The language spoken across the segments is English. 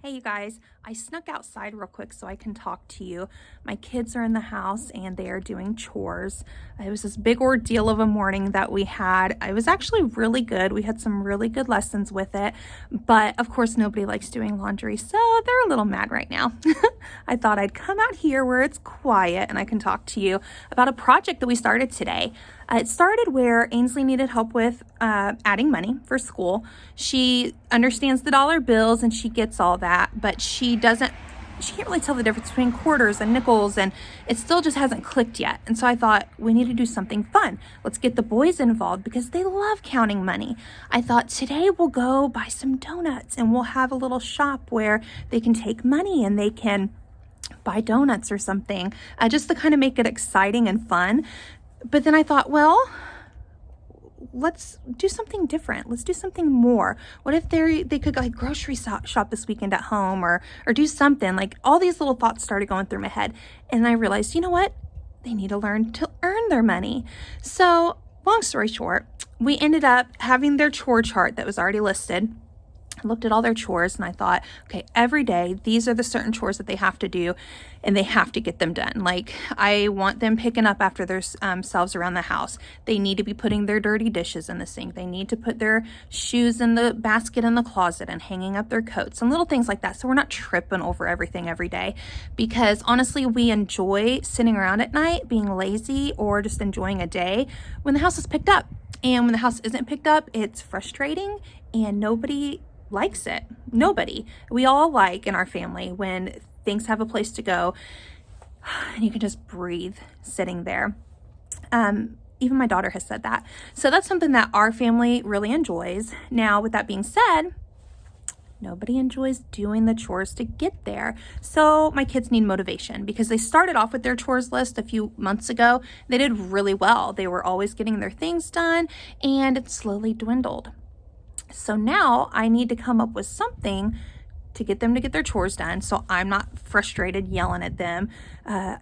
Hey you guys, I snuck outside real quick so I can talk to you. My kids are in the house and they are doing chores. It was this big ordeal of a morning that we had. It was actually really good. We had some really good lessons with it, but of course nobody likes doing laundry, so they're a little mad right now. I thought I'd come out here where it's quiet and I can talk to you about a project that we started today. It started where Ainsley needed help with adding money for school. She understands the dollar bills and she gets all that, but she can't really tell the difference between quarters and nickels, and it still just hasn't clicked yet. And so I thought, we need to do something fun. Let's get the boys involved because they love counting money. I thought today we'll go buy some donuts and we'll have a little shop where they can take money and they can buy donuts or something, just to kind of make it exciting and fun. But then I thought, well, let's do something different. Let's do something more. What if they could like grocery shop this weekend at home or do something? Like, all these little thoughts started going through my head. And I realized, you know what? They need to learn to earn their money. So long story short, we ended up having their chore chart that was already listed. I looked at all their chores and I thought, okay, every day, these are the certain chores that they have to do and they have to get them done. Like, I want them picking up after themselves around the house. They need to be putting their dirty dishes in the sink. They need to put their shoes in the basket in the closet and hanging up their coats and little things like that. So we're not tripping over everything every day, because honestly, we enjoy sitting around at night, being lazy, or just enjoying a day when the house is picked up. And when the house isn't picked up, it's frustrating and nobody likes it. Nobody. We all like in our family when things have a place to go and you can just breathe sitting there. Even my daughter has said that. So that's something that our family really enjoys. Now, with that being said, nobody enjoys doing the chores to get there. So my kids need motivation because they started off with their chores list a few months ago. They did really well. They were always getting their things done and it slowly dwindled. So now I need to come up with something to get them to get their chores done, so I'm not frustrated yelling at them,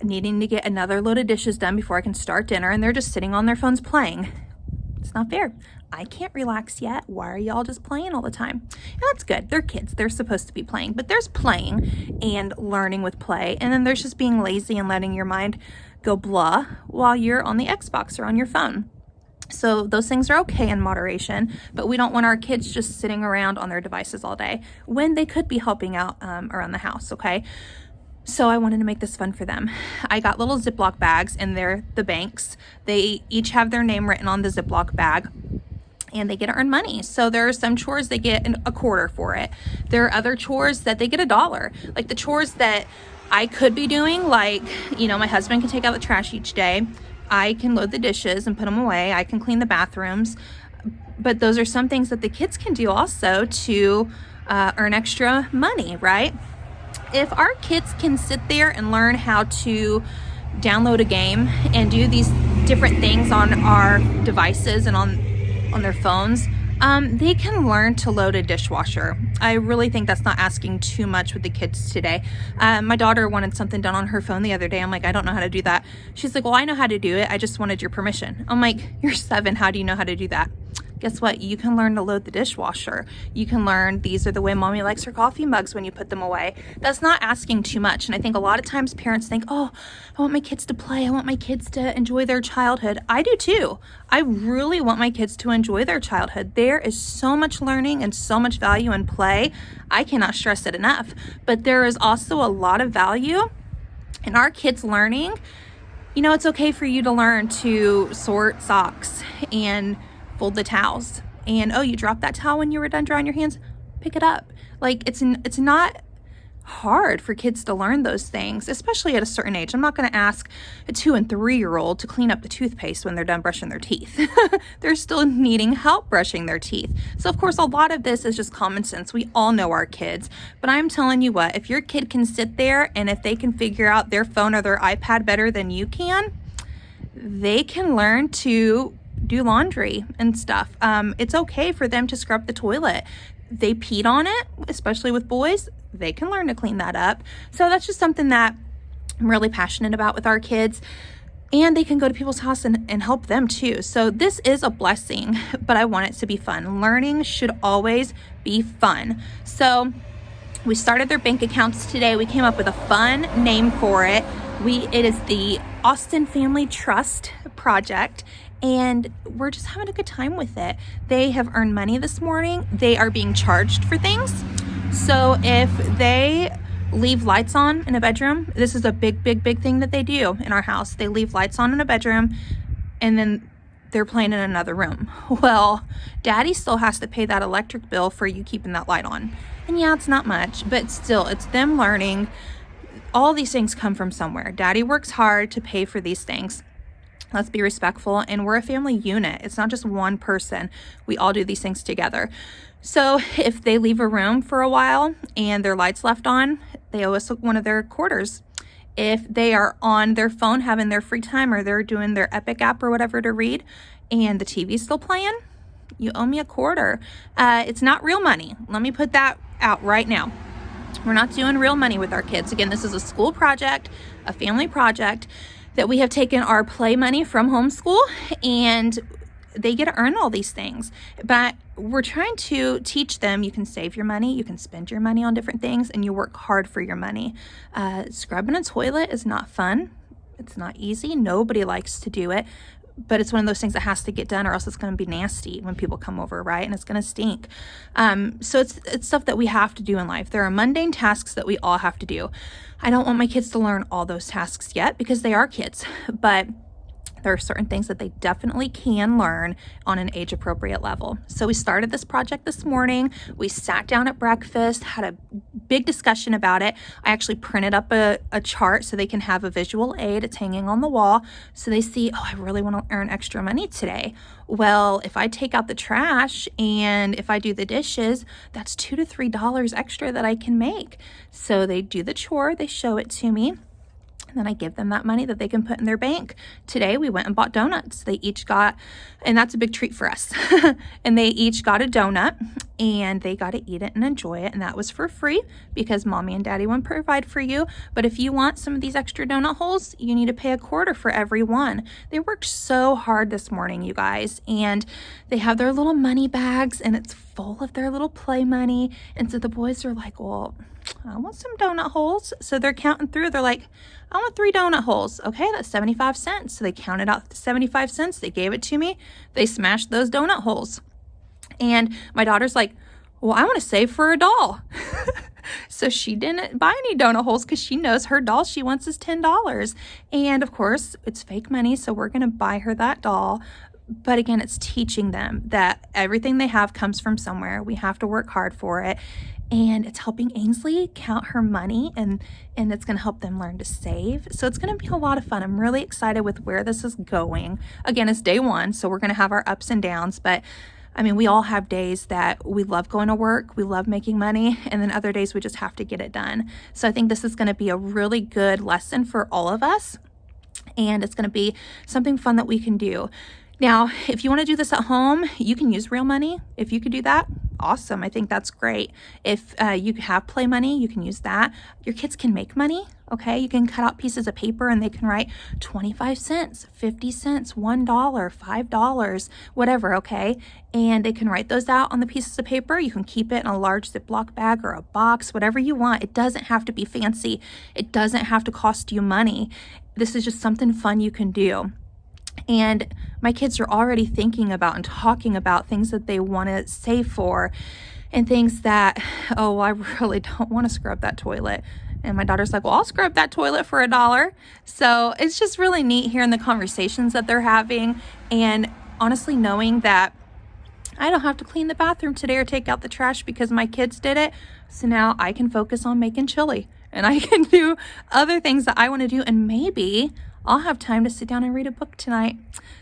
needing to get another load of dishes done before I can start dinner, and they're just sitting on their phones playing. It's not fair. I can't relax yet. Why are y'all just playing all the time? And that's good. They're kids. They're supposed to be playing. But there's playing and learning with play, and then there's just being lazy and letting your mind go blah while you're on the Xbox or on your phone. So those things are okay in moderation, but we don't want our kids just sitting around on their devices all day when they could be helping out around the house, okay? So I wanted to make this fun for them. I got little Ziploc bags, and they're the banks. They each have their name written on the Ziploc bag, and they get to earn money. So there are some chores they get a quarter for it. There are other chores that they get $1. Like the chores that I could be doing, like, you know, my husband can take out the trash each day. I can load the dishes and put them away. I can clean the bathrooms. But those are some things that the kids can do also to earn extra money, right? If our kids can sit there and learn how to download a game and do these different things on our devices and on their phones, they can learn to load a dishwasher. I really think that's not asking too much with the kids today. My daughter wanted something done on her phone the other day. I'm like, I don't know how to do that. She's like, well, I know how to do it. I just wanted your permission. I'm like, you're 7. How do you know how to do that? Guess what? You can learn to load the dishwasher. You can learn these are the way mommy likes her coffee mugs when you put them away. That's not asking too much. And I think a lot of times parents think, oh, I want my kids to play. I want my kids to enjoy their childhood. I do too. I really want my kids to enjoy their childhood. There is so much learning and so much value in play. I cannot stress it enough. But there is also a lot of value in our kids learning. You know, it's okay for you to learn to sort socks and fold the towels, and oh, you dropped that towel when you were done drying your hands, pick it up. Like, it's not hard for kids to learn those things, especially at a certain age. I'm not going to ask a 2 and 3-year-old to clean up the toothpaste when they're done brushing their teeth. They're still needing help brushing their teeth. So of course, a lot of this is just common sense. We all know our kids, but I'm telling you what, if your kid can sit there and if they can figure out their phone or their iPad better than you can, they can learn to do laundry and stuff. It's okay for them to scrub the toilet. They peed on it, especially with boys. They can learn to clean that up. So that's just something that I'm really passionate about with our kids. And they can go to people's house and help them too. So this is a blessing, but I want it to be fun. Learning should always be fun. So We started their bank accounts today. We came up with a fun name for it. It is the Austin Family Trust Project, and we're just having a good time with it. They have earned money this morning. They are being charged for things. So if they leave lights on in a bedroom, this is a big thing that they do in our house. They leave lights on in a bedroom and then they're playing in another room. Well, Daddy still has to pay that electric bill for you keeping that light on. And yeah, it's not much, but still, it's them learning. All these things come from somewhere. Daddy works hard to pay for these things. Let's be respectful, and we're a family unit. It's not just one person. We all do these things together. So if they leave a room for a while and their lights left on, they owe us one of their quarters. If they are on their phone having their free time, or they're doing their Epic app or whatever to read, and the TV's still playing, you owe me a quarter. It's not real money. Let me put that out right now. We're not doing real money with our kids. Again, this is a school project, a family project, that we have taken our play money from Homeschool, and they get to earn all these things. But we're trying to teach them, you can save your money, you can spend your money on different things, and you work hard for your money. Scrubbing a toilet is not fun. It's not easy. Nobody likes to do it. But it's one of those things that has to get done, or else it's going to be nasty when people come over, right? And it's going to stink. So it's stuff that we have to do in life. There are mundane tasks that we all have to do. I don't want my kids to learn all those tasks yet because they are kids, but there are certain things that they definitely can learn on an age-appropriate level. So we started this project this morning. We sat down at breakfast, had a big discussion about it. I actually printed up a chart so they can have a visual aid. It's hanging on the wall. So they see, oh, I really want to earn extra money today. Well, if I take out the trash and if I do the dishes, that's $2 to $3 extra that I can make. So they do the chore, they show it to me. Then I give them that money that they can put in their bank. Today we went and bought donuts. They each got, and that's a big treat for us, and they each got a donut, and they got to eat it and enjoy it, and that was for free because Mommy and Daddy won't provide for you. But if you want some of these extra donut holes, you need to pay a quarter for every one. They worked so hard this morning, you guys, and they have their little money bags, and it's full of their little play money. And so the boys are like, well, I want some donut holes. So they're counting through. They're like, I want 3 donut holes. Okay, that's 75 cents. So they counted out the 75 cents. They gave it to me. They smashed those donut holes. And my daughter's like, well, I want to save for a doll. So she didn't buy any donut holes because she knows her doll she wants is $10. And of course, it's fake money. So we're going to buy her that doll. But again, it's teaching them that everything they have comes from somewhere. We have to work hard for it. And it's helping Ainsley count her money, and it's going to help them learn to save. So it's going to be a lot of fun. I'm really excited with where this is going. Again, it's day one, so we're going to have our ups and downs. But I mean, we all have days that we love going to work, we love making money, and then other days we just have to get it done. So I think this is going to be a really good lesson for all of us. And it's going to be something fun that we can do. Now, if you want to do this at home, you can use real money. If you could do that, awesome. I think that's great. If you have play money, you can use that. Your kids can make money, okay? You can cut out pieces of paper and they can write 25 cents, 50 cents, $1, $5, whatever, okay? And they can write those out on the pieces of paper. You can keep it in a large Ziploc bag or a box, whatever you want. It doesn't have to be fancy. It doesn't have to cost you money. This is just something fun you can do. And my kids are already thinking about and talking about things that they want to save for, and things that, oh, I really don't want to scrub that toilet. And my daughter's like, well, I'll scrub that toilet for $1. So it's just really neat hearing the conversations that they're having, and honestly knowing that I don't have to clean the bathroom today or take out the trash because my kids did it. So now I can focus on making chili, and I can do other things that I want to do, and maybe I'll have time to sit down and read a book tonight.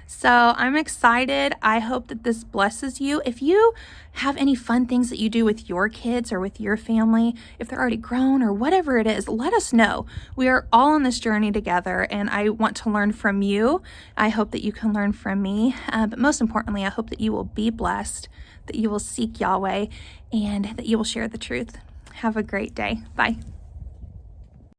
So I'm excited. I hope that this blesses you. If you have any fun things that you do with your kids or with your family, if they're already grown or whatever it is, let us know. We are all on this journey together, and I want to learn from you. I hope that you can learn from me. But most importantly, I hope that you will be blessed, that you will seek Yahweh, and that you will share the truth. Have a great day. Bye.